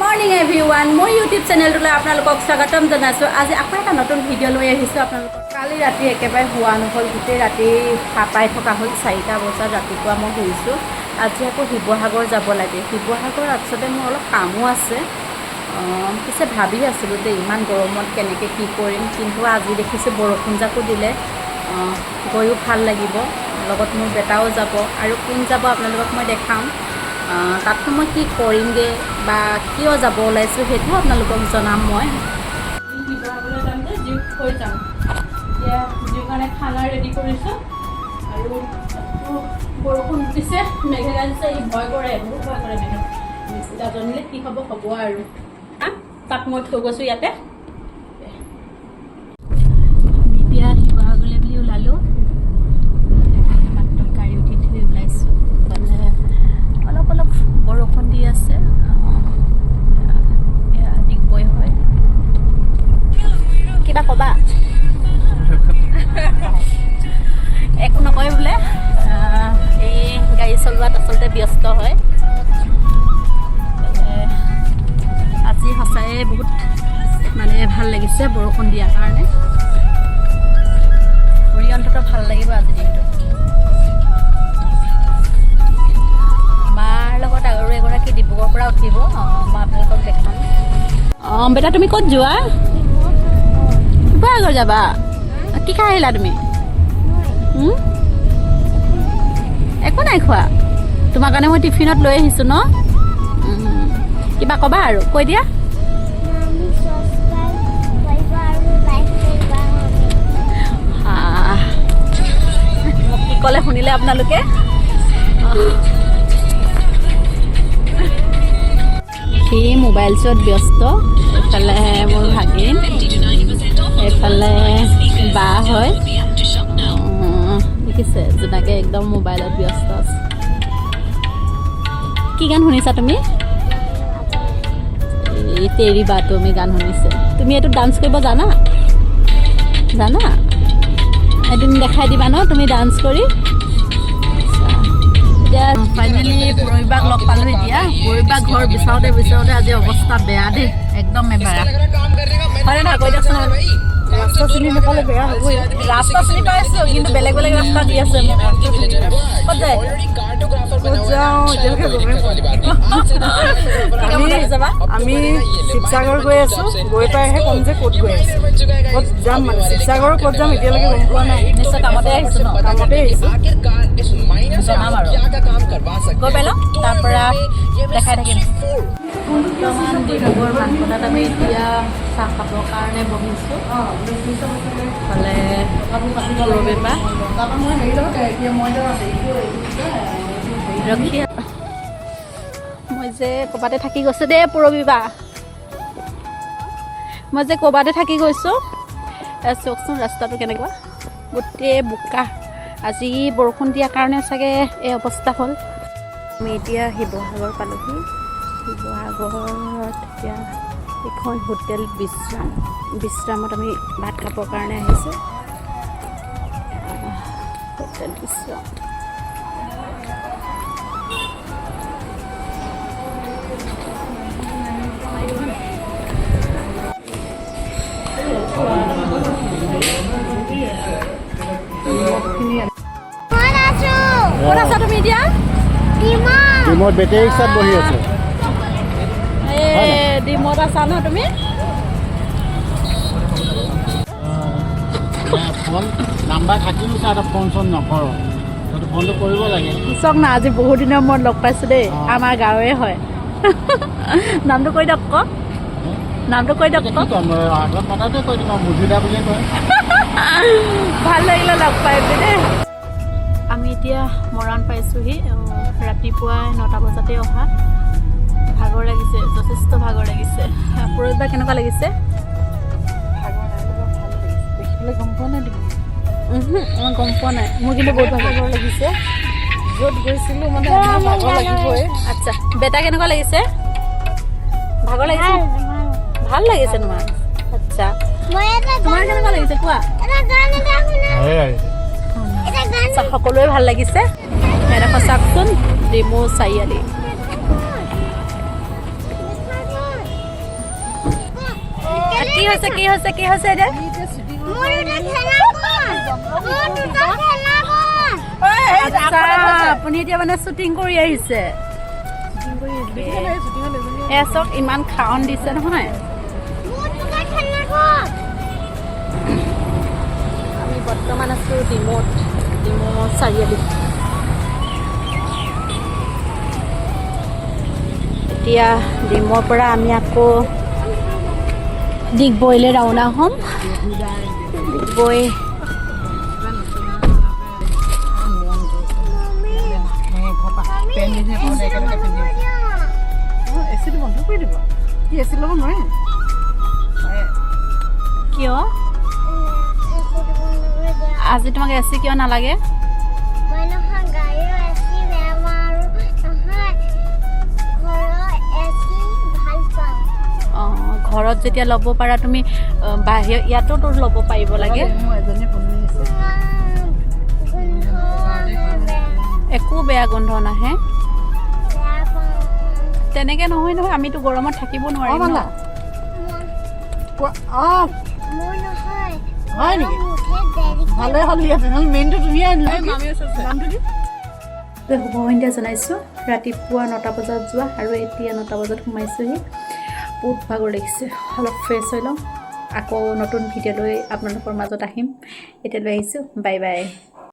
Morning everyone মই YouTube চেনেলটোলৈ আপোনালোকক স্বাগতম জনাইছোঁ। আজি আকৌ এটা নতুন ভিডিঅ' লৈ আহিছোঁ আপোনালোকক। কালি ৰাতি একেবাৰে শুৱা নহ'ল, গোটেই ৰাতি সাপাই থকা হ'ল। 4টা বজাত ৰাতিপুৱা মই শুইছোঁ। আজি আকৌ শিৱসাগৰ যাব লাগে। শিৱসাগৰ আচলতে মোৰ অলপ কামো আছে। পিছে ভাবি আছিলোঁ যে ইমান গৰমত কেনেকৈ কি কৰিম, কিন্তু আজি দেখিছোঁ বৰষুণ জাকো দিলে, গৈও ভাল লাগিব। লগত মোৰ বেটাও যাব, আৰু কোন যাব আপোনালোকক মই দেখাম। তাততো মই কি কৰিমগৈ বা কিয় যাব ওলাইছোঁ সেইটোও আপোনালোকক জনাম। মই শিৱসাগৰলৈ যাম যে জীউক থৈ যাম। এতিয়া জীউৰ কাৰণে খানা ৰেডি কৰিছোঁ, আৰু বৰষুণ দিছে, মেঘেলা দিছে। ই ভয় কৰে, বহুত ভয় কৰে মেঘেলা। এতিয়া জানিলে কি হ'ব হ'ব আৰু। তাক মই থৈ গৈছোঁ ইয়াতে। এতিয়া শিৱসাগৰলৈ বুলি ওলালোঁ। মাত্ৰ গাড়ী উঠি ওলাইছোঁ। অলপ অলপ বৰষুণ দি আছে। ডিগবৈ হয়। কিবা ক'বা? একো নকয় বোলে। এই গাড়ী চলোৱাত আচলতে ব্যস্ত হয়। আজি সঁচাই বহুত মানে ভাল লাগিছে বৰষুণ দিয়াৰ কাৰণে। ঘূৰি অন্ততঃ ভাল লাগিব আজি দিনটো। মাৰ লগত আৰু এগৰাকী ডিব্ৰুগড়ৰ পৰা উঠিব, মই আপোনালোকক দেখাম। বেটা তুমি ক'ত যোৱা? শিৱসাগৰ যাবা? কি খাই আহিলা তুমি? একো নাই খোৱা। তোমাৰ কাৰণে মই টিফিনত লৈ আহিছোঁ ন। কিবা ক'বা আৰু কৈ দিয়া। মোক কি ক'লে শুনিলে আপোনালোকে? সি মোবাইল চোৱাত ব্যস্ত। এইফালে মোৰ ভাগিন, এইফালে বা হয়। দেখিছে জোনাকে একদম মোবাইলত ব্যস্ত আছে। কি গান শুনিছা তুমি? এই তেৰি বা তুমি গান শুনিছে। তুমি এইটো ডান্স কৰিব জানা? জানা? এদিন দেখাই দিবা ন তুমি ডান্স কৰি। এতিয়া ফাইনেলি পৰিবাক লগ পালোঁ। এতিয়া পৰিবাক ঘৰ বিচাৰোঁতে বিচাৰোঁতে আজি অৱস্থা বেয়া দেই, একদম বেয়া। হয় নহয় কৈ দিয়কচোন। ৰাস্তা চিনি নাপালে বেয়া হ'বই। ৰাস্তা চিনি পাইছোঁ, কিন্তু বেলেগ বেলেগ ৰাস্তা দি আছে। মোক ক'ত যায়? আমি শিৱসাগৰ গৈ আছোঁ। গৈ পাইহে ক'ম যে ক'ত গৈ আছোঁ, ক'ত যাম। মানে শিৱসাগৰ ক'ত যাম এতিয়ালৈকে গম পোৱা নাই। নিশ্চয় কামতে আহিছোঁ ন, কামতে আহিছোঁ। জনাম আৰু গৈ পাই লওঁ, তাৰপৰা দেখাই থাকিম। বৰ্তমান ডিব্ৰুগড় মানকটাত আমি এতিয়া চাহ খাবৰ কাৰণে বহিছোঁ। ইফালে ৰবিবা ৰখি মই যে ক'ৰবাতে থাকি গৈছোঁ দেই। পৰবিবা মই যে ক'ৰবাতে থাকি গৈছোঁ। চাওকচোন ৰাস্তাটো কেনেকুৱা, গোটেই বোকা। আজি বৰষুণ দিয়াৰ কাৰণে চাগে এই অৱস্থা হ'ল। আমি এতিয়া শিৱসাগৰ পালোঁহি। শিৱসাগৰত এতিয়া এখন হোটেল বিশ্ৰামত আমি ভাত খাবৰ কাৰণে আহিছোঁ। হোটেল বিশ্ৰাম ক'ত আছা তুমি এতিয়া? ডিমত বেটেৰী ৰিক্সাত বহি আছোঁ। ডিমত আছা ন তুমি? ফোন নাম্বাৰ থাকিলোঁ ছাৰ, ফোন চোন নকৰোঁ। ফোনটো কৰিব লাগে। চাওক না, আজি বহুত দিনৰ মূৰত লগ পাইছোঁ দেই। আমাৰ গাঁৱৰে হয়। নামটো কৈ দিয়ক আকৌ। নামটো কৈ দিয়ক আকৌ। আগত কথাতে কৈ দিম, মুজিদা বুলিয়ে কয়। ভাল লাগিলে লগ পাই দেই। আমি এতিয়া মৰাণ পাইছোঁহি। ৰাতিপুৱা 9টা বজাতে অহা। ভাগৰ লাগিছে, যথেষ্ট ভাগৰ লাগিছে। পৰহিবা কেনেকুৱা লাগিছে? দেখিবলৈ গম পোৱা নাই দিব। মই গম পোৱা নাই, মোৰ কিন্তু বহুত ভাগৰ লাগিছে। য'ত গৈছিলোঁ মানে ভাগৰ লাগিবই। আচ্ছা, বেটা কেনেকুৱা লাগিছে? ভাগৰ লাগিছে? ভাল লাগিছে তোমাৰ? আচ্ছা, তোমাৰ কেনেকুৱা লাগিছে কোৱা? সকলোৱে ভাল লাগিছে। এডোখৰ চাওকচোন, ডিমৌ চাৰিআলি। কি হৈছে এতিয়া আপুনি এতিয়া মানে শ্বুটিং কৰি আহিছে চক ইমান খাৱন দিছে নহয় আমি বৰ্তমান আছোঁ ডিমৌ চাৰিআলি এতিয়া ডিমৌৰ পৰা আমি আকৌ ডিগবৈলৈ ৰাওনা হ'ম ডিগবৈ এচিটো বন্ধ কৰি দিব কি এচি ল'ব নোৱাৰে কিয় আজি তোমাক এচি কিয় নালাগে অঁ ঘৰত যেতিয়া ল'ব পাৰা তুমি বাহিৰ ইয়াতো তোৰ ল'ব পাৰিব লাগে মোৰ এজনী বন্ধু আছে একো বেয়া গোন্ধ নাহে তেনেকৈ নহয় আমিতো গৰমত থাকিব নোৱাৰিম ন হয় নেকি ভালে হ'ল ইয়াতে নহ'লে মেইনটো তুমি আনিলা শুভ সন্ধ্যা জনাইছোঁ ৰাতিপুৱা 9টা বজাত যোৱা আৰু এতিয়া 9টা বজাত সোমাইছোঁহি বহুত ভাগৰ লাগিছে অলপ ফ্ৰেছ হৈ লওঁ আকৌ নতুন ভিডিঅ' লৈ আপোনালোকৰ মাজত আহিম এতিয়ালৈ আহিছোঁ বাই বাই